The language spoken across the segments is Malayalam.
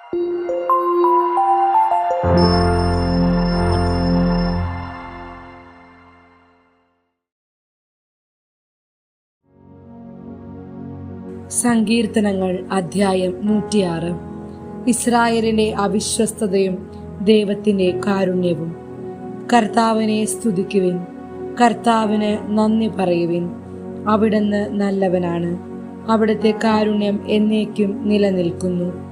സങ്കീർത്തനങ്ങൾ അധ്യായം 106. ഇസ്രായേലിന്റെ അവിശ്വസ്തതയും ദൈവത്തിന്റെ കാരുണ്യവും. കർത്താവിനെ സ്തുതിക്കുവിൻ, കർത്താവിന് നന്ദി പറയുവിൻ. അവിടുന്ന് നല്ലവനാണ്, അവിടുത്തെ കാരുണ്യം എന്നേക്കും നിലനിൽക്കുന്നു.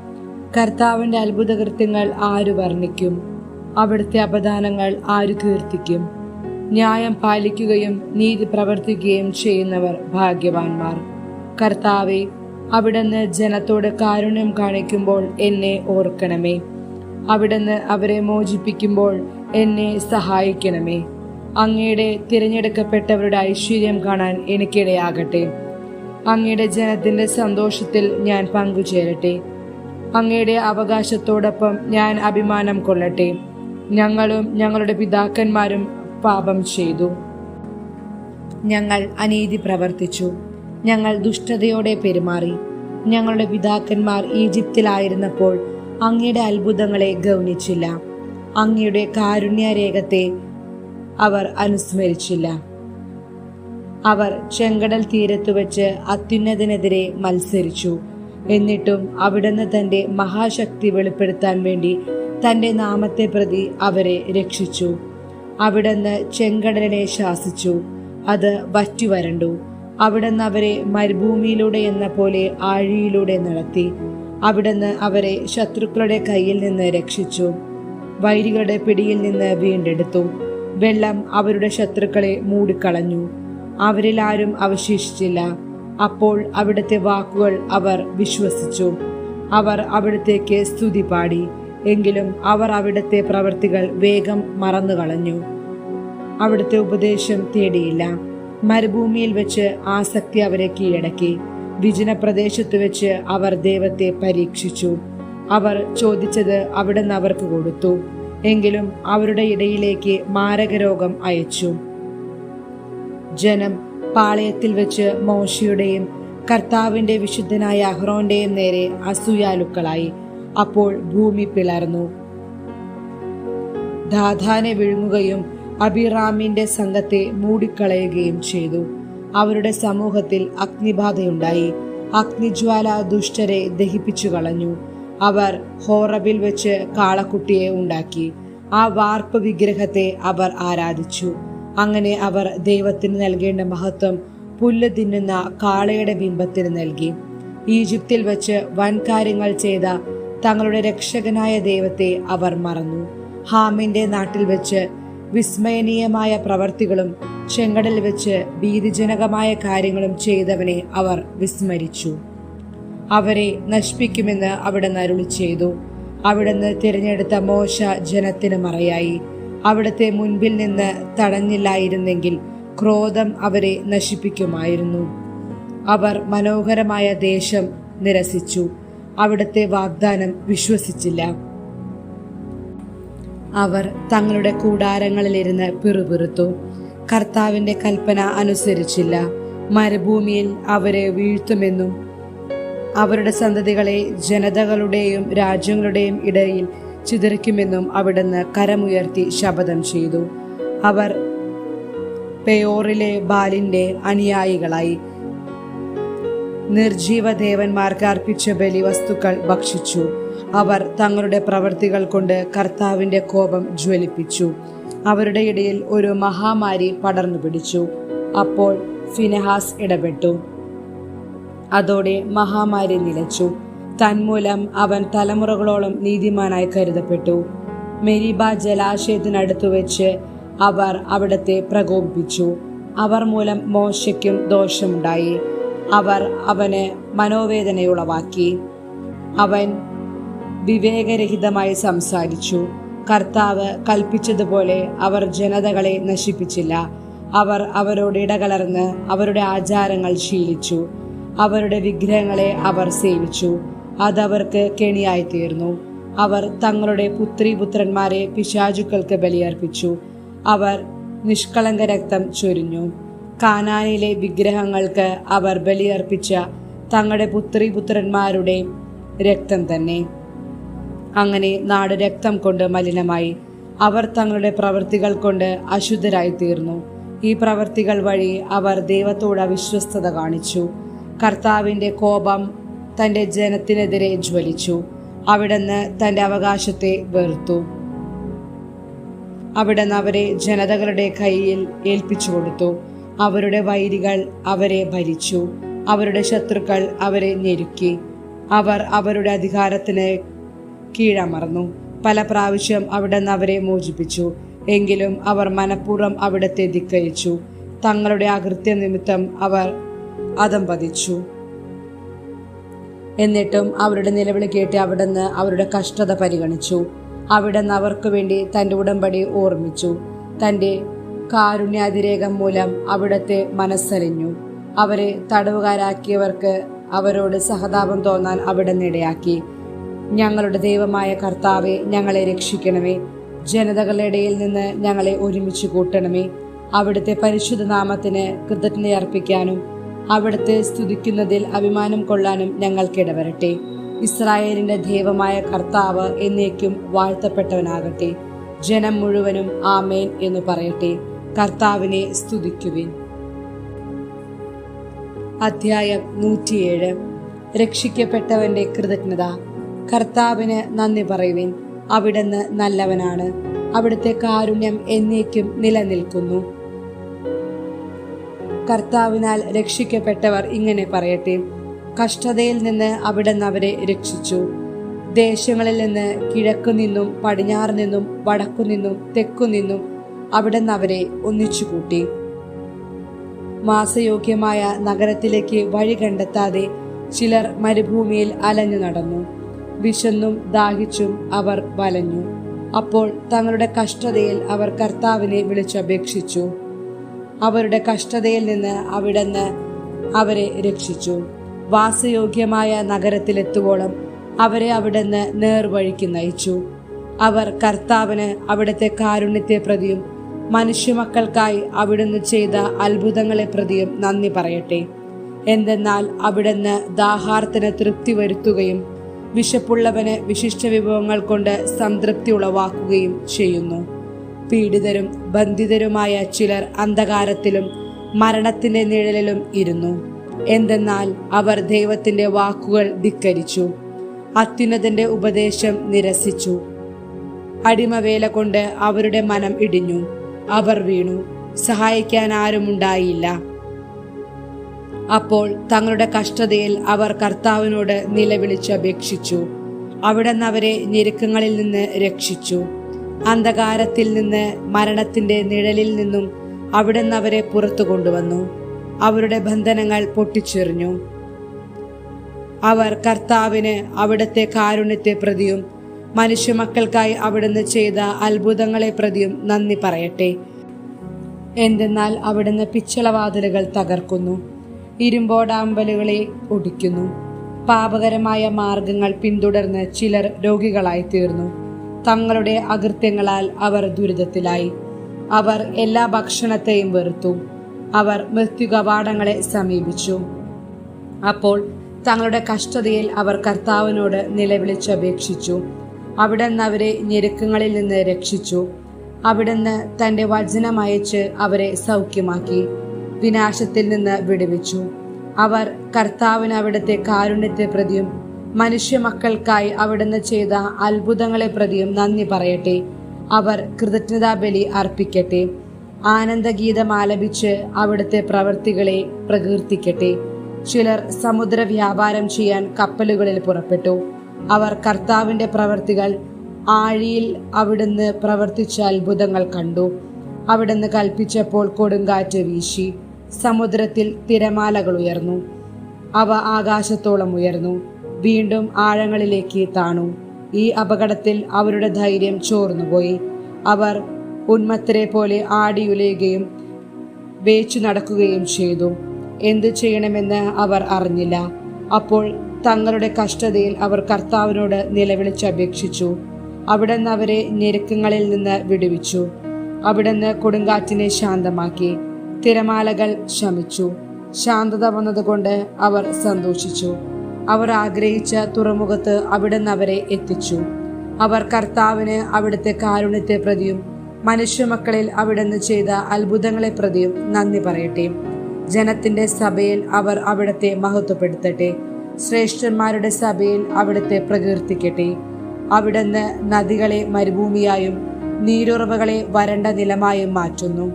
കർത്താവിന്റെ അത്ഭുതകൃത്യങ്ങൾ ആരു വർണ്ണിക്കും? അവിടുത്തെ അപദാനങ്ങൾ ആരു കീർത്തിക്കും? ന്യായം പാലിക്കുകയും നീതി പ്രവർത്തിക്കുകയും ചെയ്യുന്നവർ ഭാഗ്യവാന്മാർ. കർത്താവേ, അവിടുന്ന് ജനത്തോട് കാരുണ്യം കാണിക്കുമ്പോൾ എന്നെ ഓർക്കണമേ. അവിടുന്ന് അവരെ മോചിപ്പിക്കുമ്പോൾ എന്നെ സഹായിക്കണമേ. അങ്ങയുടെ തിരഞ്ഞെടുക്കപ്പെട്ടവരുടെ ഐശ്വര്യം കാണാൻ എനിക്കിടയാകട്ടെ. അങ്ങയുടെ ജനത്തിന്റെ സന്തോഷത്തിൽ ഞാൻ പങ്കുചേരട്ടെ. അങ്ങയുടെ അവകാശത്തോടൊപ്പം ഞാൻ അഭിമാനം കൊള്ളട്ടെ. ഞങ്ങളും ഞങ്ങളുടെ പിതാക്കന്മാരും പാപം ചെയ്തു. ഞങ്ങൾ അനീതി പ്രവർത്തിച്ചു, ഞങ്ങൾ ദുഷ്ടതയോടെ പെരുമാറി. ഞങ്ങളുടെ പിതാക്കന്മാർ ഈജിപ്തിലായിരുന്നപ്പോൾ അങ്ങയുടെ അത്ഭുതങ്ങളെ ഗൗനിച്ചില്ല. അങ്ങയുടെ കാരുണ്യരേഖത്തെ അവർ അനുസ്മരിച്ചില്ല. അവർ ചെങ്കടൽ തീരത്തു വെച്ച് അത്യുന്നതനെതിരെ മത്സരിച്ചു. എന്നിട്ടും അവിടുന്ന് തന്റെ മഹാശക്തി വെളിപ്പെടുത്താൻ വേണ്ടി തന്റെ നാമത്തെ പ്രതി അവരെ രക്ഷിച്ചു. അവിടുന്ന് ചെങ്കടലിനെ ശാസിച്ചു, അത് വറ്റിവരണ്ടു. അവിടുന്ന് അവരെ മരുഭൂമിയിലൂടെ എന്ന പോലെ ആഴിയിലൂടെ നടത്തി. അവിടുന്ന് അവരെ ശത്രുക്കളുടെ കയ്യിൽ നിന്ന് രക്ഷിച്ചു, വൈരികളുടെ പിടിയിൽ നിന്ന് വീണ്ടെടുത്തു. വെള്ളം അവരുടെ ശത്രുക്കളെ മൂടിക്കളഞ്ഞു, അവരിൽ ആരും അവശേഷിച്ചില്ല. അപ്പോൾ അവിടുത്തെ വാക്കുകൾ അവർ വിശ്വസിച്ചു. അവർ അവിടുത്തേക്ക് സ്തുതി പാടി. എങ്കിലും അവർ അവിടുത്തെ പ്രവൃത്തികൾ വേഗം മറന്നുകളഞ്ഞു, അവിടുത്തെ ഉപദേശം തേടിയില്ല. മരുഭൂമിയിൽ വെച്ച് ആസക്തി അവരെ കീഴടക്കി. വിജന പ്രദേശത്ത് വെച്ച് അവർ ദൈവത്തെ പരീക്ഷിച്ചു. അവർ ചോദിച്ചത് അവിടുന്ന് അവർക്ക് കൊടുത്തു. എങ്കിലും അവരുടെ ഇടയിലേക്ക് മാരകരോഗം അയച്ചു. ജനം പാളയത്തിൽ വെച്ച് മോശയുടെയും കർത്താവിന്റെ വിശുദ്ധനായ അഹ്റോന്റെയും നേരെ അസൂയാലുക്കളായി. അപ്പോൾ ഭൂമി പിളർന്നു. ദാഥാനെ വിഴുങ്ങുകയും അബിറാമിന്റെ സംഘത്തെ മൂടിക്കളയുകയും ചെയ്തു. അവരുടെ സമൂഹത്തിൽ അഗ്നിബാധയുണ്ടായി. അഗ്നിജ്വാല ദുഷ്ടരെ ദഹിപ്പിച്ചു കളഞ്ഞു. അവർ ഹോറബിൽ വെച്ച് കാളക്കുട്ടിയെ ഉണ്ടാക്കി. ആ വാർപ്പ് വിഗ്രഹത്തെ അവർ ആരാധിച്ചു. അങ്ങനെ അവർ ദൈവത്തിന് നൽകേണ്ട മഹത്വം പുല്ല് തിന്നുന്ന കാളയുടെ ബിംബത്തിന് നൽകി. ഈജിപ്തിൽ വെച്ച് വൻകാര്യങ്ങൾ ചെയ്ത തങ്ങളുടെ രക്ഷകനായ ദൈവത്തെ അവർ മറന്നു. ഹാമിന്റെ നാട്ടിൽ വെച്ച് വിസ്മയനീയമായ പ്രവർത്തികളും ചെങ്കടൽ വെച്ച് ഭീതിജനകമായ കാര്യങ്ങളും ചെയ്തവനെ അവർ വിസ്മരിച്ചു. അവരെ നശിപ്പിക്കുമെന്ന് അവിടുന്ന് അരുളി ചെയ്തു. അവിടുന്ന് തിരഞ്ഞെടുത്ത മോശ ജനത്തിന് മറയായി. അവിടുത്തെ മുൻപിൽ നിന്ന് തടഞ്ഞില്ലായിരുന്നെങ്കിൽ ക്രോധം അവരെ നശിപ്പിക്കുമായിരുന്നു. അവർ മനോഹരമായ ദേശം നിരസിച്ചു, അവിടുത്തെ വാഗ്ദാനം വിശ്വസിച്ചില്ല. അവർ തങ്ങളുടെ കൂടാരങ്ങളിലിരുന്ന് പിറുപിറുത്തു, കർത്താവിന്റെ കൽപ്പന അനുസരിച്ചില്ല. മരുഭൂമിയിൽ അവരെ വീഴ്ത്തുമെന്നും അവരുടെ സന്തതികളെ ജനതകളുടെയും രാജ്യങ്ങളുടെയും ഇടയിൽ ചിതറിക്കുമെന്നും അവിടുന്ന് കരമുയർത്തി ശപഥം ചെയ്തു. അവർ പെയോറിലെ ബാലിന്റെ അനുയായികളായി. നിർജീവ ദേവന്മാർക്ക് അർപ്പിച്ച ബലിവസ്തുക്കൾ ഭക്ഷിച്ചു. അവർ തങ്ങളുടെ പ്രവൃത്തികൾ കൊണ്ട് കർത്താവിന്റെ കോപം ജ്വലിപ്പിച്ചു. അവരുടെ ഇടയിൽ ഒരു മഹാമാരി പടർന്നു പിടിച്ചു. അപ്പോൾ ഫിനെഹാസ് ഇടപെട്ടു. അതോടെ മഹാമാരി നിലച്ചു. തന്മൂലം അവൻ തലമുറകളോളം നീതിമാനായി കരുതപ്പെട്ടു. മെരിബ ജലാശയത്തിനടുത്തു വെച്ച് അവർ അവിടത്തെ പ്രകോപിപ്പിച്ചു. അവർ മൂലം മോശയ്ക്കും ദോഷമുണ്ടായി. അവർ അവന് മനോവേദനയുളവാക്കി. അവൻ വിവേകരഹിതമായി സംസാരിച്ചു. കർത്താവ് കൽപ്പിച്ചതുപോലെ അവർ ജനതകളെ നശിപ്പിച്ചില്ല. അവർ അവരോട് ഇടകലർന്ന് അവരുടെ ആചാരങ്ങൾ ശീലിച്ചു. അവരുടെ വിഗ്രഹങ്ങളെ അവർ സേവിച്ചു. അതവർക്ക് കെണിയായി തീർന്നു. അവർ തങ്ങളുടെ പുത്രീപുത്രന്മാരെ പിശാചുക്കൾക്ക് ബലിയർപ്പിച്ചു. അവർ നിഷ്കളങ്ക രക്തം ചൊരിഞ്ഞു. കാനാനിലെ വിഗ്രഹങ്ങൾക്ക് അവർ ബലിയർപ്പിച്ച തങ്ങളുടെ പുത്രീപുത്രന്മാരുടെ രക്തം തന്നെ. അങ്ങനെ നാട് രക്തം കൊണ്ട് മലിനമായി. അവർ തങ്ങളുടെ പ്രവൃത്തികൾ കൊണ്ട് അശുദ്ധരായി തീർന്നു. ഈ പ്രവൃത്തികൾ വഴി അവർ ദൈവത്തോട് അവിശ്വസ്തത കാണിച്ചു. കർത്താവിന്റെ കോപം തന്റെ ജനത്തിനെതിരെ ജ്വലിച്ചു. അവിടുന്ന് തന്റെ അവകാശത്തെ വെറുത്തു. അവിടുന്ന് അവരെ ജനതകളുടെ കയ്യിൽ ഏൽപ്പിച്ചു കൊടുത്തു. അവരുടെ വൈരികൾ അവരെ ഭരിച്ചു. അവരുടെ ശത്രുക്കൾ അവരെ ഞെരുക്കി. അവർ അവരുടെ അധികാരത്തിന് കീഴമർന്നു. പല പ്രാവശ്യം അവിടുന്ന് അവരെ മോചിപ്പിച്ചു. എങ്കിലും അവർ മനഃപൂർവ്വം അവിടത്തെ ധിക്കരിച്ചു. തങ്ങളുടെ അകൃത്യ നിമിത്തം അവർ അധംപതിച്ചു. എന്നിട്ടും അവരുടെ നിലവിളി കേട്ട് അവിടുന്ന് അവരുടെ കഷ്ടത പരിഗണിച്ചു. അവിടുന്ന് അവർക്ക് വേണ്ടി തന്റെ ഉടമ്പടി ഓർമ്മിച്ചു. തന്റെ കാരുണ്യാതിരേകം മൂലം അവിടുത്തെ മനസ്സലിഞ്ഞു. അവരെ തടവുകാരാക്കിയവർക്ക് അവരോട് സഹതാപം തോന്നാൻ അവിടുന്ന് ഇടയാക്കി. ഞങ്ങളുടെ ദൈവമായ കർത്താവെ, ഞങ്ങളെ രക്ഷിക്കണമേ. ജനതകളുടെ ഇടയിൽ നിന്ന് ഞങ്ങളെ ഒരുമിച്ച് കൂട്ടണമേ. അവിടുത്തെ പരിശുദ്ധ നാമത്തിന് കൃതജ്ഞതയർപ്പിക്കാനും അവിടുത്തെ സ്തുതിക്കുന്നതിൽ അഭിമാനം കൊള്ളാനും ഞങ്ങൾക്കിടവരട്ടെ. ഇസ്രായേലിന്റെ ദൈവമായ കർത്താവ് എന്നേക്കും വാഴ്ത്തപ്പെട്ടവനാകട്ടെ. ജനം മുഴുവനും ആമേൻ എന്ന് പറയട്ടെ. കർത്താവിനെ സ്തുതിക്കുവിൻ. അധ്യായം 107. രക്ഷിക്കപ്പെട്ടവന്റെ കൃതജ്ഞത. കർത്താവിന് നന്ദി പറയുവിൻ. അവിടുന്ന് നല്ലവനാണ്. അവിടുത്തെ കാരുണ്യം എന്നേക്കും നിലനിൽക്കുന്നു. കർത്താവിനാൽ രക്ഷിക്കപ്പെട്ടവർ ഇങ്ങനെ പറയട്ടെ: കഷ്ടതയിൽ നിന്ന് അവിടുന്ന് അവരെ രക്ഷിച്ചു. ദേശങ്ങളിൽ നിന്ന് കിഴക്കുനിന്നും പടിഞ്ഞാറ് നിന്നും വടക്കുനിന്നും തെക്കുനിന്നും അവിടുന്ന് അവരെ ഒന്നിച്ചുകൂട്ടി. വാസയോഗ്യമായ നഗരത്തിലേക്ക് വഴി കണ്ടെത്താതെ ചിലർ മരുഭൂമിയിൽ അലഞ്ഞു നടന്നു. വിശന്നും ദാഹിച്ചും അവർ വലഞ്ഞു. അപ്പോൾ തങ്ങളുടെ കഷ്ടതയിൽ അവർ കർത്താവിനെ വിളിച്ചപേക്ഷിച്ചു. അവരുടെ കഷ്ടതയിൽ നിന്ന് അവിടുന്ന് അവരെ രക്ഷിച്ചു. വാസയോഗ്യമായ നഗരത്തിലെത്തുവോളം അവരെ അവിടുന്ന് നേർവഴിക്ക് നയിച്ചു. അവർ കർത്താവിന് അവിടുത്തെ കാരുണ്യത്തെ പ്രതിയും മനുഷ്യമക്കൾക്കായി അവിടുന്ന് ചെയ്ത അത്ഭുതങ്ങളെ പ്രതിയും നന്ദി പറയട്ടെ. എന്തെന്നാൽ അവിടുന്ന് ദാഹാർത്തിന് തൃപ്തി വരുത്തുകയും വിശപ്പുള്ളവന് വിശിഷ്ട വിഭവങ്ങൾ കൊണ്ട് സംതൃപ്തി ഉളവാക്കുകയും ചെയ്യുന്നു. പീഡിതരും ബന്ധിതരുമായ ചിലർ അന്ധകാരത്തിലും മരണത്തിന്റെ നിഴലിലും ഇരുന്നു. എന്തെന്നാൽ അവർ ദൈവത്തിന്റെ വാക്കുകൾ ധിക്കരിച്ചു, അത്യുന്നതന്റെ ഉപദേശം നിരസിച്ചു. അടിമവേല കൊണ്ട് അവരുടെ മനം ഇടിഞ്ഞു. അവർ വീണു, സഹായിക്കാൻ ആരുമുണ്ടായില്ല. അപ്പോൾ തങ്ങളുടെ കഷ്ടതയിൽ അവർ കർത്താവിനോട് നിലവിളിച്ചപേക്ഷിച്ചു. അവിടുന്ന് അവരെ ഞെരുക്കങ്ങളിൽ നിന്ന് രക്ഷിച്ചു. അന്ധകാരത്തിൽ നിന്ന് മരണത്തിന്റെ നിഴലിൽ നിന്നും അവിടുന്ന് അവരെ പുറത്തു കൊണ്ടുവന്നു. അവരുടെ ബന്ധനങ്ങൾ പൊട്ടിച്ചെറിഞ്ഞു. അവർ കർത്താവിന് അവിടുത്തെ കാരുണ്യത്തെ പ്രതിയും മനുഷ്യമക്കൾക്കായി അവിടുന്ന് ചെയ്ത അത്ഭുതങ്ങളെ പ്രതിയും നന്ദി പറയട്ടെ. എന്തെന്നാൽ അവിടുന്ന് പിച്ചളവാതിലുകൾ തകർക്കുന്നു, ഇരുമ്പോടാമ്പലുകളെ ഒടിക്കുന്നു. പാപകരമായ മാർഗങ്ങൾ പിന്തുടർന്ന് ചിലർ രോഗികളായി തീർന്നു. തങ്ങളുടെ അകൃത്യങ്ങളാൽ അവർ ദുരിതത്തിലായി. അവർ എല്ലാ ഭക്ഷണത്തെയും വെറുത്തു. അവർ മൃത്യുകവാടങ്ങളെ സമീപിച്ചു. അപ്പോൾ തങ്ങളുടെ കഷ്ടതയിൽ അവർ കർത്താവിനോട് നിലവിളിച്ചപേക്ഷിച്ചു. അവിടുന്ന് അവരെ ഞെരുക്കങ്ങളിൽ നിന്ന് രക്ഷിച്ചു. അവിടുന്ന് തന്റെ വചനം അയച്ച് അവരെ സൗഖ്യമാക്കി, വിനാശത്തിൽ നിന്ന് വിടുവിച്ചു. അവർ കർത്താവിന് അവിടുത്തെ കാരുണ്യത്തെ പ്രതിയും മനുഷ്യമക്കൾക്കായി അവിടുന്ന് ചെയ്ത അത്ഭുതങ്ങളെ പ്രതിയും നന്ദി പറയട്ടെ. അവർ കൃതജ്ഞതാബലി അർപ്പിക്കട്ടെ. ആനന്ദഗീതം ആലപിച്ച് അവിടുത്തെ പ്രവൃത്തികളെ പ്രകീർത്തിക്കട്ടെ. ചിലർ സമുദ്ര വ്യാപാരം ചെയ്യാൻ കപ്പലുകളിൽ പുറപ്പെട്ടു. അവർ കർത്താവിന്റെ പ്രവൃത്തികൾ, ആഴിയിൽ അവിടുന്ന് പ്രവർത്തിച്ച അത്ഭുതങ്ങൾ കണ്ടു. അവിടുന്ന് കൽപ്പിച്ചപ്പോൾ കൊടുങ്കാറ്റ് വീശി, സമുദ്രത്തിൽ തിരമാലകൾ ഉയർന്നു. അവ ആകാശത്തോളം ഉയർന്നു, വീണ്ടും ആഴങ്ങളിലേക്ക് താണു. ഈ അപകടത്തിൽ അവരുടെ ധൈര്യം ചോർന്നുപോയി. അവർ ഉന്മത്തരെ പോലെ ആടിയുലയുകയും വേച്ചു നടക്കുകയും ചെയ്തു. എന്തു ചെയ്യണമെന്ന് അവർ അറിഞ്ഞില്ല. അപ്പോൾ തങ്ങളുടെ കഷ്ടതയിൽ അവർ കർത്താവിനോട് നിലവിളിച്ചപേക്ഷിച്ചു. അവിടുന്ന് അവരെ ഞെരുക്കങ്ങളിൽ നിന്ന് വിടുവിച്ചു. അവിടുന്ന് കൊടുങ്കാറ്റിനെ ശാന്തമാക്കി. തിരമാലകൾ ശമിച്ചു. ശാന്തത വന്നതുകൊണ്ട് അവർ സന്തോഷിച്ചു. അവർ ആഗ്രഹിച്ച തുറമുഖത്ത് അവിടുന്ന് അവരെ എത്തിച്ചു. അവർ കർത്താവിന് അവിടുത്തെ കാരുണ്യത്തെ പ്രതിയും മനുഷ്യമക്കളിൽ അവിടുന്ന് ചെയ്ത അത്ഭുതങ്ങളെ പ്രതിയും നന്ദി പറയട്ടെ. ജനത്തിന്റെ സഭയിൽ അവർ അവിടുത്തെ മഹത്വപ്പെടുത്തട്ടെ. ശ്രേഷ്ഠന്മാരുടെ സഭയിൽ അവിടുത്തെ പ്രകീർത്തിക്കട്ടെ. അവിടുന്ന് നദികളെ മരുഭൂമിയായും നീരുറവകളെ വരണ്ട നിലമായും മാറ്റുന്നു.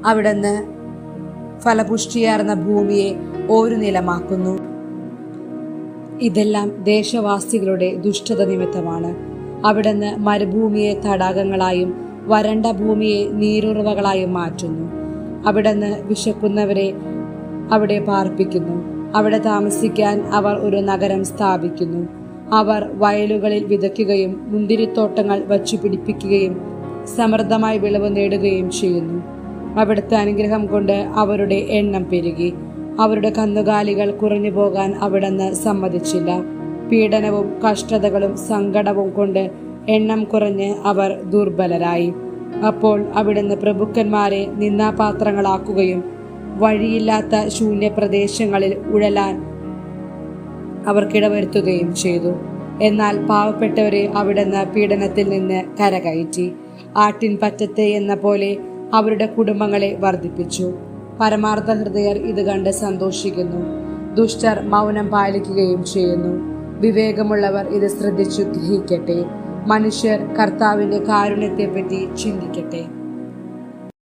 അവിടുന്ന് ഫലപുഷ്ടിയാർന്ന ഭൂമിയെ ഒരു നിലമാക്കുന്നു. ഇതെല്ലാം ദേശവാസികളുടെ ദുഷ്ടത നിമിത്തമാണ്. അവിടുന്ന് മരുഭൂമിയെ തടാകങ്ങളായും വരണ്ട ഭൂമിയെ നീരുറവകളായും മാറ്റുന്നു. അവിടുന്ന് വിശക്കുന്നവരെ അവിടെ പാർപ്പിക്കുന്നു. അവിടെ താമസിക്കാൻ അവർ ഒരു നഗരം സ്ഥാപിക്കുന്നു. അവർ വയലുകളിൽ വിതയ്ക്കുകയും മുന്തിരിത്തോട്ടങ്ങൾ വച്ചു പിടിപ്പിക്കുകയും സമൃദ്ധമായി വിളവ് നേടുകയും ചെയ്യുന്നു. അവിടുത്തെ അനുഗ്രഹം കൊണ്ട് അവരുടെ എണ്ണം പെരുകി. അവരുടെ കന്നുകാലികൾ കുറഞ്ഞു പോകാൻ അവിടുന്ന് സമ്മതിച്ചില്ല. പീഡനവും കഷ്ടതകളും സങ്കടവും കൊണ്ട് എണ്ണം കുറഞ്ഞ് അവർ ദുർബലരായി. അപ്പോൾ അവിടുന്ന് പ്രഭുക്കന്മാരെ നിന്ദാപാത്രങ്ങളാക്കുകയും വഴിയില്ലാത്ത ശൂന്യപ്രദേശങ്ങളിൽ ഉഴലാൻ അവർക്കിടവരുത്തുകയും ചെയ്തു. എന്നാൽ പാവപ്പെട്ടവരെ അവിടുന്ന് പീഡനത്തിൽ നിന്ന് കരകയറ്റി. ആട്ടിൻ പറ്റത്തെ എന്ന പോലെ അവരുടെ കുടുംബങ്ങളെ വർദ്ധിപ്പിച്ചു. പരമാർത്ഥ ഹൃദയർ ഇത് കണ്ട് സന്തോഷിക്കുന്നു. ദുഷ്ടർ മൗനം പാലിക്കുകയും ചെയ്യുന്നു. വിവേകമുള്ളവർ ഇത് ശ്രദ്ധിച്ചു ഗ്രഹിക്കട്ടെ. മനുഷ്യർ കർത്താവിന്റെ കാരുണ്യത്തെപ്പറ്റി ചിന്തിക്കട്ടെ.